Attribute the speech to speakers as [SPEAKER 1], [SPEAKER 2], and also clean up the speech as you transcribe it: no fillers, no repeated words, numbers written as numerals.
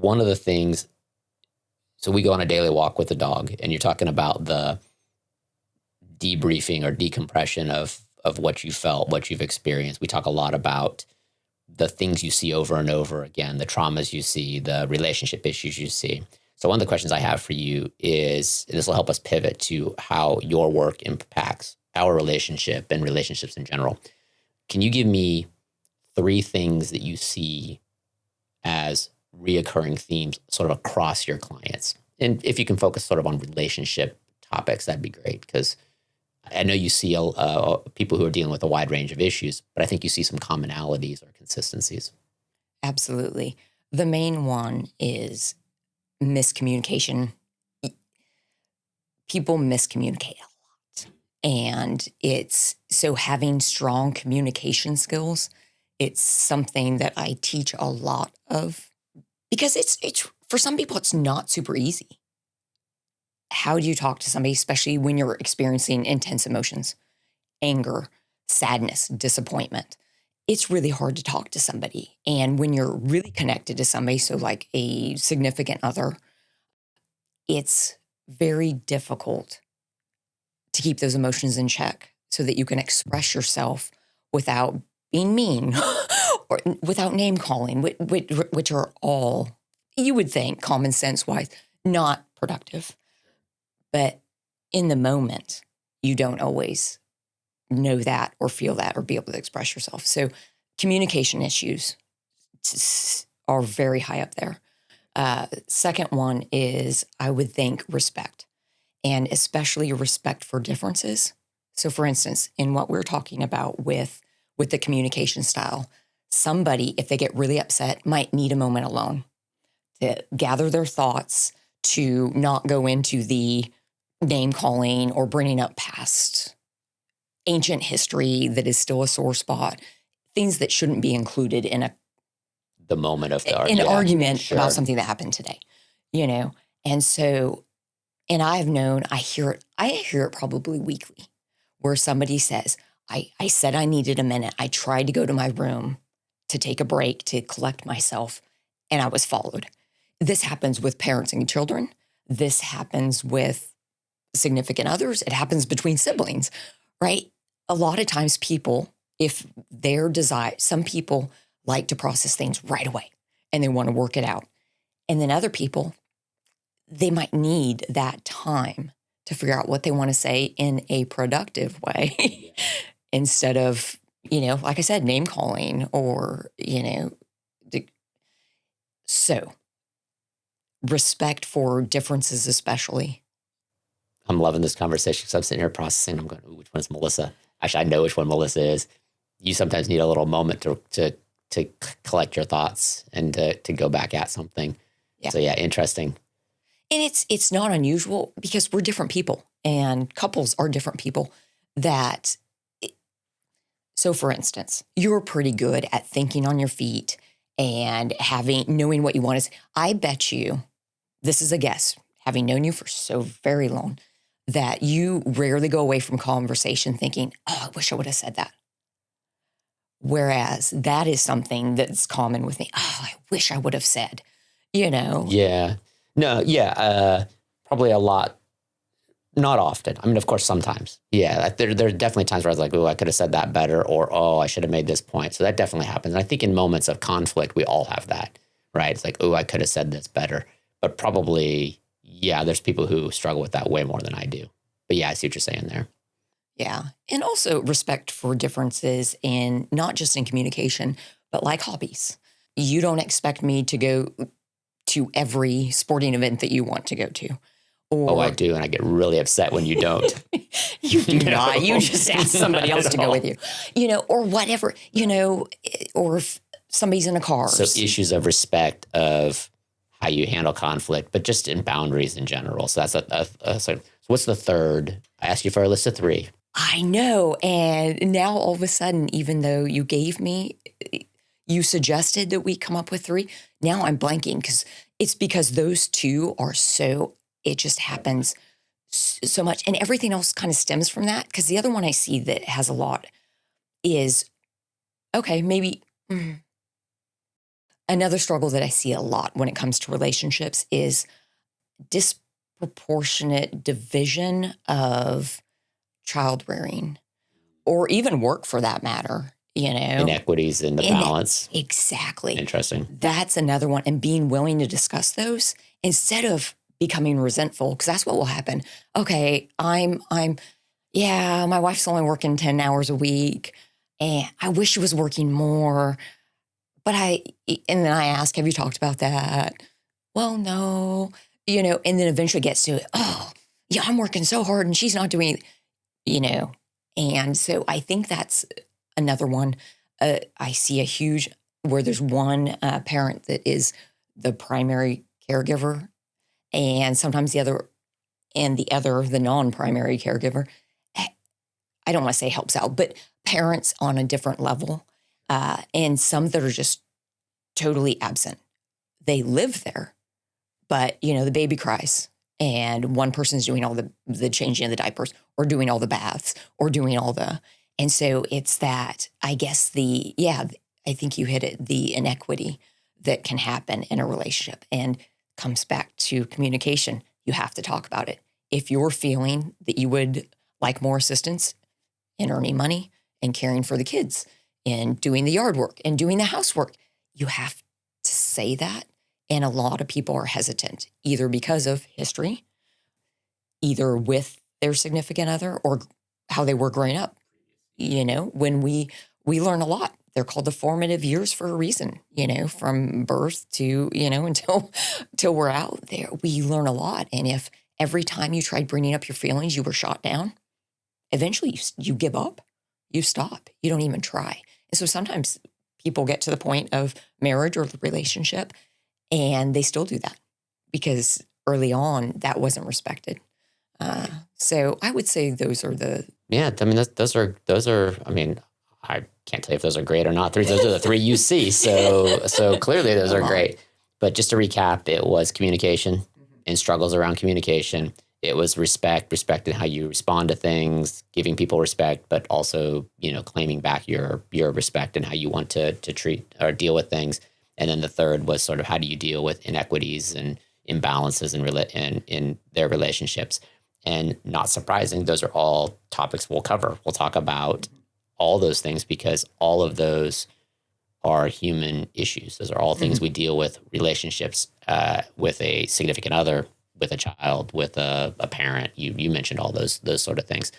[SPEAKER 1] one of the things, so we go on a daily walk with the dog, and you're talking about the debriefing or decompression of what you felt, what you've experienced. We talk a lot about the things you see over and over again, the traumas you see, the relationship issues you see. So one of the questions I have for you is, and this will help us pivot to how your work impacts our relationship and relationships in general. Can you give me 3 things that you see as reoccurring themes sort of across your clients? And if you can focus sort of on relationship topics, that'd be great, because I know you see people who are dealing with a wide range of issues, but I think you see some commonalities or consistencies.
[SPEAKER 2] Absolutely. The main one is miscommunication. People miscommunicate a lot. And it's so having strong communication skills, it's something that I teach a lot of, because it's for some people, it's not super easy. How do you talk to somebody, especially when you're experiencing intense emotions, anger, sadness, disappointment? It's really hard to talk to somebody. And when you're really connected to somebody, so like a significant other, it's very difficult to keep those emotions in check so that you can express yourself without being mean or without name calling, which are all, you would think, common sense wise, not productive. But in the moment, you don't always know that or feel that or be able to express yourself. So communication issues are very high up there. Second one is, I would think, respect, and especially respect for differences. So for instance, in what we're talking about with the communication style, somebody, if they get really upset, might need a moment alone to gather their thoughts, to not go into the name calling or bringing up past ancient history that is still a sore spot, things that shouldn't be included in
[SPEAKER 1] The moment of the
[SPEAKER 2] an argument
[SPEAKER 1] Sure.
[SPEAKER 2] about something that happened today, you know? And so, and I've known, I hear it probably weekly, where somebody says, I said I needed a minute. I tried to go to my room to take a break, to collect myself, and I was followed. This happens with parents and children. This happens with significant others. It happens between siblings, right? A lot of times people, if their desire, some people like to process things right away and they want to work it out. And then other people, they might need that time to figure out what they want to say in a productive way instead of, like I said, name calling or, so respect for differences, especially.
[SPEAKER 1] I'm loving this conversation because I'm sitting here processing. I'm going, ooh, which one's Melissa? Actually, I know which one Melissa is. You sometimes need a little moment to collect your thoughts and to go back at something. Yeah. So yeah, interesting.
[SPEAKER 2] And it's not unusual because we're different people and couples are different people so for instance, you're pretty good at thinking on your feet and knowing what you want to say. I bet you, this is a guess, having known you for so very long, that you rarely go away from conversation thinking, oh, I wish I would have said that. Whereas that is something that's common with me. Oh, I wish I would have said,
[SPEAKER 1] Yeah. No, yeah. Probably a lot. Not often. I mean, of course, sometimes. Yeah. There are definitely times where I was like, oh, I could have said that better, or, oh, I should have made this point. So that definitely happens. And I think in moments of conflict, we all have that, right? It's like, oh, I could have said this better. But probably, yeah, there's people who struggle with that way more than I do. But yeah, I see what you're saying there.
[SPEAKER 2] Yeah. And also respect for differences in not just in communication, but like hobbies. You don't expect me to go to every sporting event that you want to go to.
[SPEAKER 1] Oh, I do. And I get really upset when you don't.
[SPEAKER 2] You do not. You just ask somebody else to go with you, or whatever, or if somebody's in a car.
[SPEAKER 1] So issues of respect of how you handle conflict, but just in boundaries in general. So that's so what's the third? I asked you for a list of 3.
[SPEAKER 2] I know. And now all of a sudden, even though you suggested that we come up with 3, now I'm blanking because those 2 are it just happens so much. And everything else kind of stems from that. Because the other one I see that has a lot is, okay, maybe Another struggle that I see a lot when it comes to relationships is disproportionate division of child rearing or even work for that matter,
[SPEAKER 1] Inequities in the
[SPEAKER 2] In it.
[SPEAKER 1] balance.
[SPEAKER 2] Exactly.
[SPEAKER 1] Interesting.
[SPEAKER 2] That's another one. And being willing to discuss those instead of becoming resentful, because that's what will happen. Okay, yeah, my wife's only working 10 hours a week and I wish she was working more. And then I ask, have you talked about that? Well, no, and then eventually gets to it. Oh, yeah, I'm working so hard and she's not doing, you know. And so I think that's another one. I see a huge, where there's one parent that is the primary caregiver and sometimes the non-primary caregiver, I don't want to say helps out, but parents on a different level, and some that are just totally absent. They live there, but the baby cries and one person's doing all the changing of the diapers or doing all the baths or doing all and so it's that, I guess I think you hit it, the inequity that can happen in a relationship and comes back to communication. You have to talk about it. If you're feeling that you would like more assistance in earning money and caring for the kids and doing the yard work and doing the housework, you have to say that. And a lot of people are hesitant, either because of history, either with their significant other or how they were growing up. When we learn a lot. They're called the formative years for a reason, from birth to, until we're out there. We learn a lot. And if every time you tried bringing up your feelings, you were shot down, eventually you give up, you stop, you don't even try. And so sometimes people get to the point of marriage or the relationship and they still do that because early on that wasn't respected. So I would say those are the...
[SPEAKER 1] Yeah, I mean, those are, I mean, I can't tell you if those are great or not. Those are the three you see. So clearly those are great. But just to recap, it was communication and struggles around communication. It was respecting how you respond to things, giving people respect, but also, claiming back your respect and how you want to treat or deal with things. And then the third was sort of how do you deal with inequities and imbalances in their relationships. And not surprising, those are all topics we'll cover. We'll talk about all those things because all of those are human issues. Those are all things we deal with, relationships with a significant other, with a child, with a parent. You mentioned all those sort of things.